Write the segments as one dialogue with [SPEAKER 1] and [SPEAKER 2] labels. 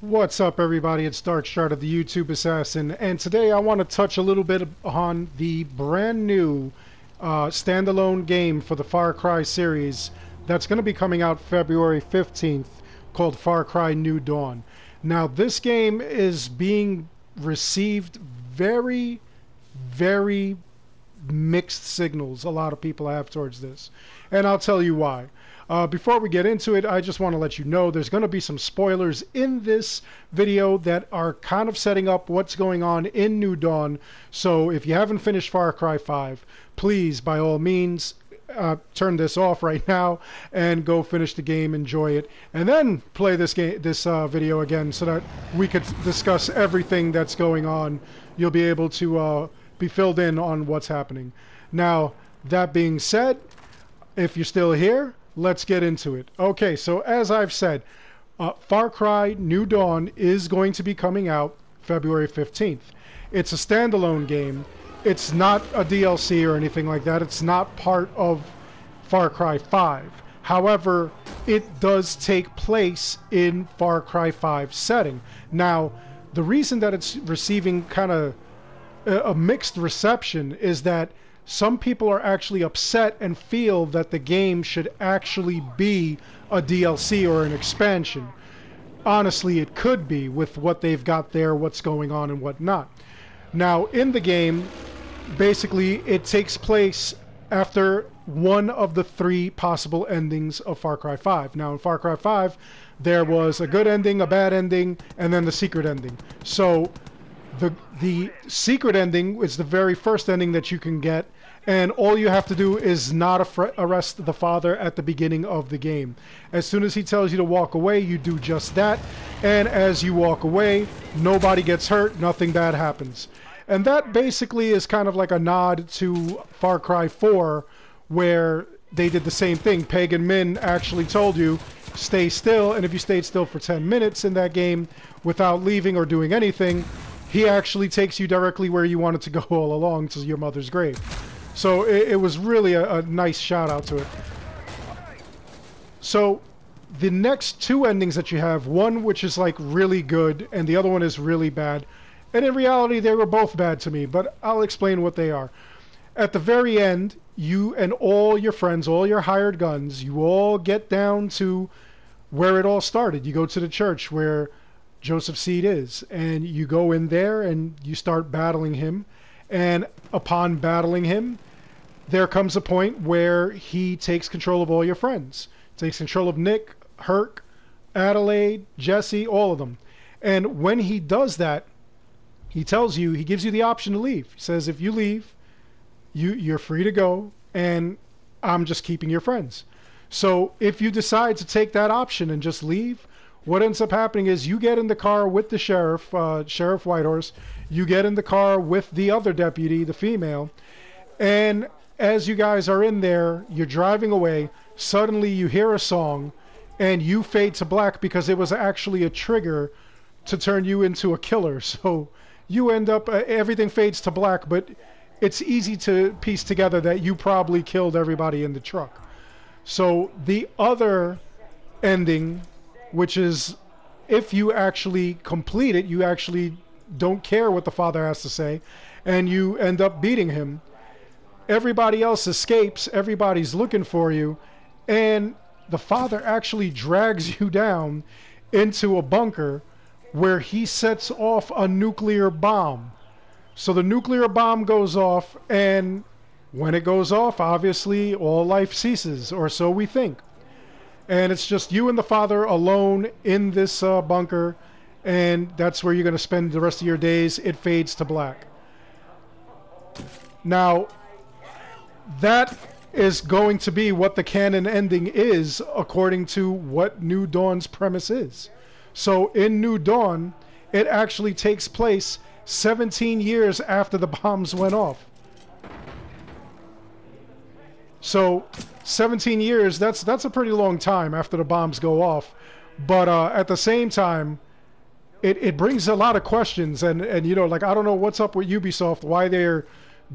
[SPEAKER 1] What's up, everybody? It's Darkshard of the YouTube Assassin, and today I want to touch a little bit on the brand new standalone game for the Far Cry series that's going to be coming out February 15th, called Far Cry New Dawn. Now, this game is being received very, very mixed signals a lot of people have towards this, and I'll tell you why. Before we get into it, I just want to let you know there's going to be some spoilers in this video that are kind of setting up what's going on in New Dawn. So if you haven't finished Far Cry 5, please, by all means, turn this off right now and go finish the game, enjoy it, and then play this video again so that we could discuss everything that's going on. You'll be able to be filled in on what's happening. Now, that being said, if you're still here, let's get into it. Okay, so as I've said, Far Cry New Dawn is going to be coming out February 15th. It's a standalone game. It's not a DLC or anything like that. It's not part of Far Cry 5. However, it does take place in Far Cry 5 setting. Now, the reason that it's receiving kind of a mixed reception is that some people are actually upset and feel that the game should actually be a DLC or an expansion. Honestly, it could be with what they've got there, what's going on and whatnot. Now, in the game, basically, it takes place after one of the three possible endings of Far Cry 5. Now, in Far Cry 5, there was a good ending, a bad ending, and then the secret ending. So, the secret ending is the very first ending that you can get, and all you have to do is not arrest the father at the beginning of the game. As soon as he tells you to walk away, you do just that, and as you walk away, nobody gets hurt, nothing bad happens. And that basically is kind of like a nod to Far Cry 4, where they did the same thing. Pagan Min actually told you, stay still, and if you stayed still for 10 minutes in that game without leaving or doing anything, he actually takes you directly where you wanted to go all along, to your mother's grave. So it was really a nice shout out to it. So the next two endings that you have, one which is like really good and the other one is really bad. And in reality, they were both bad to me, but I'll explain what they are. At the very end, you and all your friends, all your hired guns, you all get down to where it all started. You go to the church where Joseph Seed is, and you go in there and you start battling him. And upon battling him, there comes a point where he takes control of all your friends. Takes control of Nick, Herc, Adelaide, Jesse, all of them. And when he does that, he tells you, he gives you the option to leave. He says, if you leave, you're free to go, and I'm just keeping your friends. So if you decide to take that option and just leave, what ends up happening is you get in the car with the sheriff, Sheriff Whitehorse. You get in the car with the other deputy, the female, and as you guys are in there, you're driving away, suddenly you hear a song, and you fade to black because it was actually a trigger to turn you into a killer. So you end up, everything fades to black, but it's easy to piece together that you probably killed everybody in the truck. So the other ending, which is if you actually complete it, you actually don't care what the father has to say, and you end up beating him. Everybody else escapes, everybody's looking for you, and the father actually drags you down into a bunker where he sets off a nuclear bomb. So the nuclear bomb goes off, and when it goes off, obviously all life ceases, or so we think. And it's just you and the father alone in this bunker, and that's where you're going to spend the rest of your days. It fades to black. Now, that is going to be what the canon ending is, according to what New Dawn's premise is. So in New Dawn, it actually takes place 17 years after the bombs went off. So 17 years, that's a pretty long time after the bombs go off. But at the same time, it brings a lot of questions, and you know, like, I don't know what's up with Ubisoft, why they're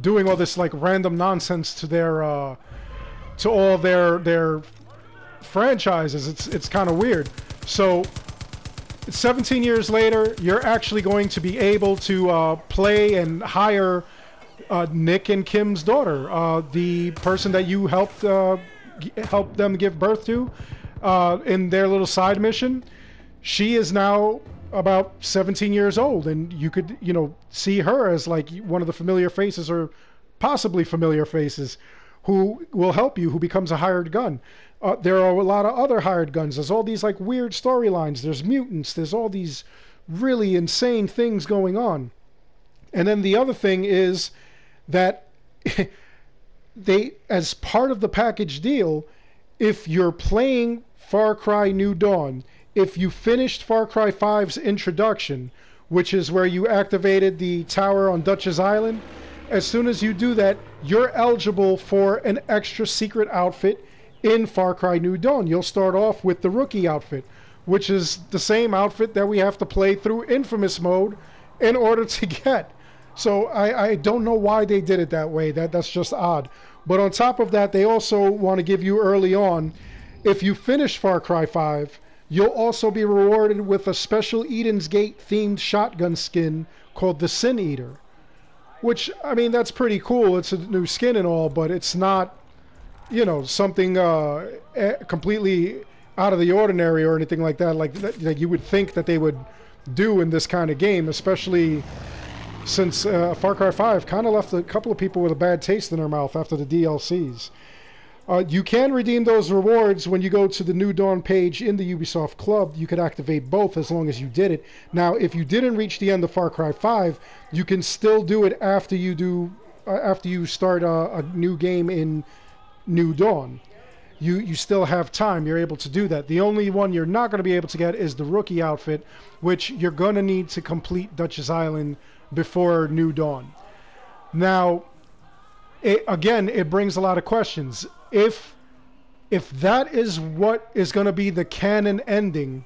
[SPEAKER 1] doing all this like random nonsense to their to all their franchises. It's kind of weird. So 17 years later, you're actually going to be able to play and hire Nick and Kim's daughter, the person that you helped help them give birth to in their little side mission. She is now about 17 years old, and you could, you know, see her as like one of the familiar faces, or possibly familiar faces, who will help you, who becomes a hired gun. There are a lot of other hired guns. There's all these like weird storylines. There's mutants. There's all these really insane things going on. And then the other thing is that they, as part of the package deal, if you're playing Far Cry New Dawn, if you finished Far Cry 5's introduction, which is where you activated the tower on Dutchess Island, as soon as you do that, you're eligible for an extra secret outfit in Far Cry New Dawn. You'll start off with the rookie outfit, which is the same outfit that we have to play through Infamous mode in order to get. So I don't know why they did it that way. That's just odd. But on top of that, they also want to give you early on, if you finish Far Cry 5, you'll also be rewarded with a special Eden's Gate themed shotgun skin called the Sin Eater. Which, I mean, that's pretty cool. It's a new skin and all, but it's not, you know, something completely out of the ordinary or anything like that, like you would think that they would do in this kind of game, especially since Far Cry 5 kind of left a couple of people with a bad taste in their mouth after the DLCs. You can redeem those rewards when you go to the New Dawn page in the Ubisoft Club. You could activate both as long as you did it. Now, if you didn't reach the end of Far Cry 5, you can still do it after you start a new game in New Dawn. You still have time. You're able to do that. The only one you're not going to be able to get is the rookie outfit, which you're going to need to complete Dutchess Island before New Dawn. Now, it brings a lot of questions. If that is what is going to be the canon ending,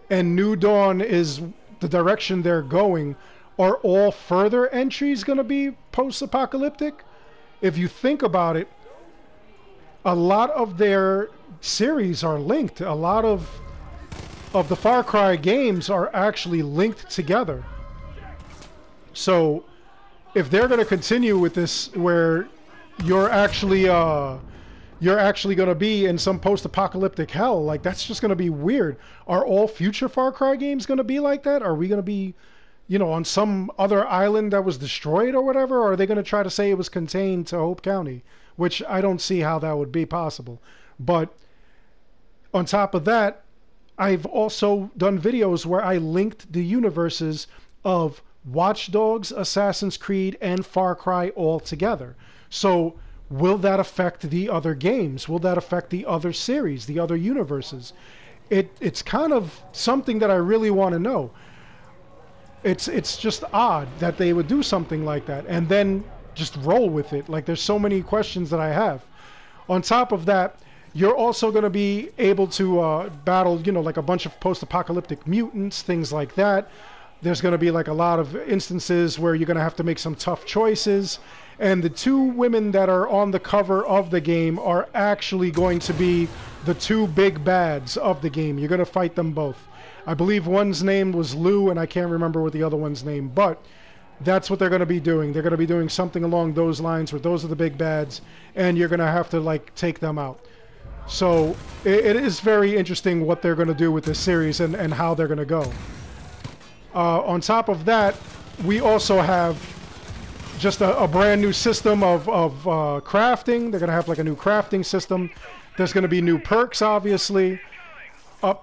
[SPEAKER 1] and New Dawn is the direction they're going, are all further entries going to be post-apocalyptic? If you think about it, a lot of their series are linked. A lot of the Far Cry games are actually linked together. So if they're going to continue with this, where you're actually going to be in some post-apocalyptic hell, like, that's just going to be weird. Are all future Far Cry games going to be like that? Are we going to be, you know, on some other island that was destroyed or whatever? Or are they going to try to say it was contained to Hope County? Which I don't see how that would be possible. But on top of that, I've also done videos where I linked the universes of Watch Dogs, Assassin's Creed, and Far Cry all together. So will that affect the other games? Will that affect the other series, the other universes? It's kind of something that I really want to know. It's just odd that they would do something like that and then just roll with it. Like, there's so many questions that I have. On top of that, you're also going to be able to battle, you know, like a bunch of post-apocalyptic mutants, things like that. There's going to be like a lot of instances where you're going to have to make some tough choices. And the two women that are on the cover of the game are actually going to be the two big bads of the game. You're going to fight them both. I believe one's name was Lou, and I can't remember what the other one's name, but that's what they're going to be doing. They're going to be doing something along those lines where those are the big bads, and you're going to have to, like, take them out. So it is very interesting what they're going to do with this series and how they're going to go. On top of that, we also have just a brand new system of crafting. They're going to have like a new crafting system. There's going to be new perks, obviously.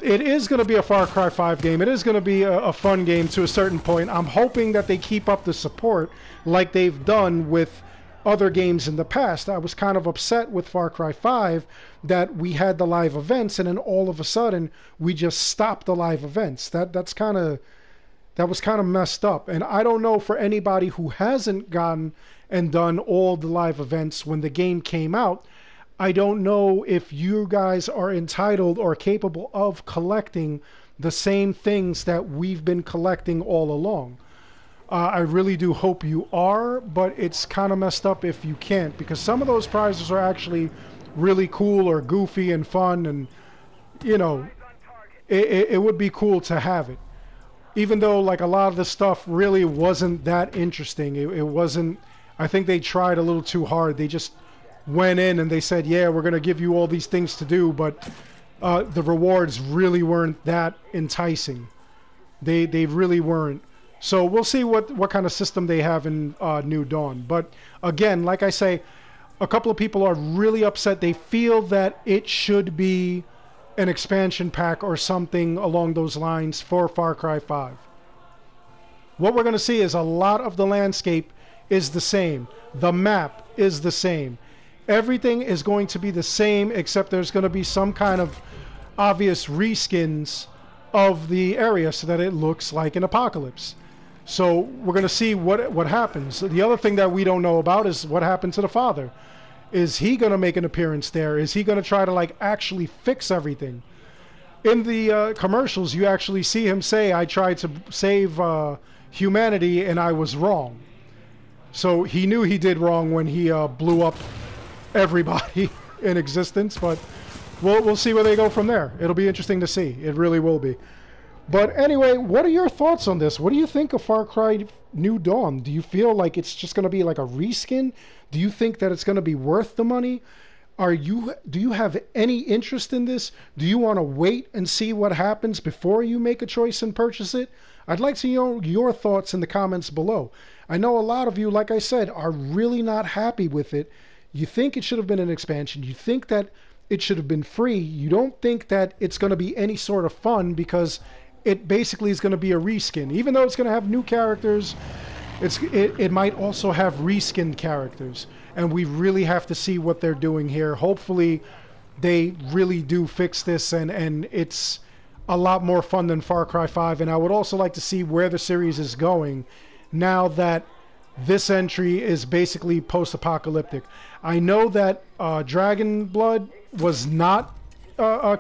[SPEAKER 1] It is going to be a Far Cry 5 game. It is going to be a fun game to a certain point. I'm hoping that they keep up the support like they've done with other games in the past. I was kind of upset with Far Cry 5 that we had the live events, and then all of a sudden we just stopped the live events. That was kind of messed up. And I don't know, for anybody who hasn't gone and done all the live events when the game came out, I don't know if you guys are entitled or capable of collecting the same things that we've been collecting all along. I really do hope you are, but it's kind of messed up if you can't, because some of those prizes are actually really cool or goofy and fun, and, you know, it would be cool to have it. even though like a lot of the stuff really wasn't that interesting. It wasn't. I think they tried a little too hard. They just went in and they said, yeah, we're going to give you all these things to do, but the rewards really weren't that enticing. They really weren't. So we'll see what kind of system they have in New Dawn. But again, like I say, a couple of people are really upset. They feel that it should be an expansion pack or something along those lines for Far Cry 5. What we're going to see is a lot of the landscape is the same. The map is the same. Everything is going to be the same, except there's going to be some kind of obvious reskins of the area so that it looks like an apocalypse. So we're going to see what happens. The other thing that we don't know about is what happened to the father. Is he going to make an appearance there? Is he going to try to like actually fix everything? In the commercials, you actually see him say, I tried to save humanity and I was wrong. So he knew he did wrong when he blew up everybody in existence, but we'll see where they go from there. It'll be interesting to see. It really will be. But anyway, what are your thoughts on this? What do you think of Far Cry New Dawn? Do you feel like it's just going to be like a reskin? Do you think that it's going to be worth the money? Do you have any interest in this? Do you want to wait and see what happens before you make a choice and purchase it? I'd like to know your thoughts in the comments below. I know a lot of you, like I said, are really not happy with it. You think it should have been an expansion. You think that it should have been free. You don't think that it's going to be any sort of fun because it basically is going to be a reskin. Even though it's going to have new characters, it might also have reskinned characters. And we really have to see what they're doing here. Hopefully they really do fix this and it's a lot more fun than Far Cry 5. And I would also like to see where the series is going now that this entry is basically post-apocalyptic. I know that Dragon Blood was not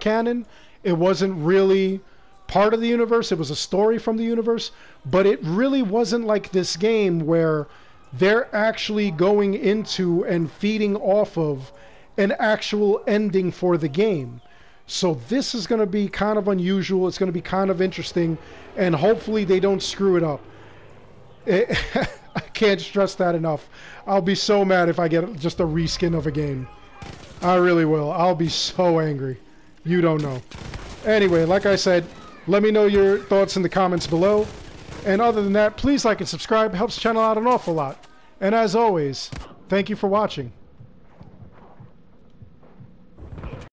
[SPEAKER 1] canon. It wasn't really part of the universe. It was a story from the universe, but it really wasn't like this game where they're actually going into and feeding off of an actual ending for the game. So this is going to be kind of unusual. It's going to be kind of interesting, and hopefully they don't screw it up. I can't stress that enough. I'll be so mad if I get just a reskin of a game. I really will. I'll be so angry. You don't know. Anyway, like I said, let me know your thoughts in the comments below. And other than that, please like and subscribe. It helps the channel out an awful lot. And as always, thank you for watching.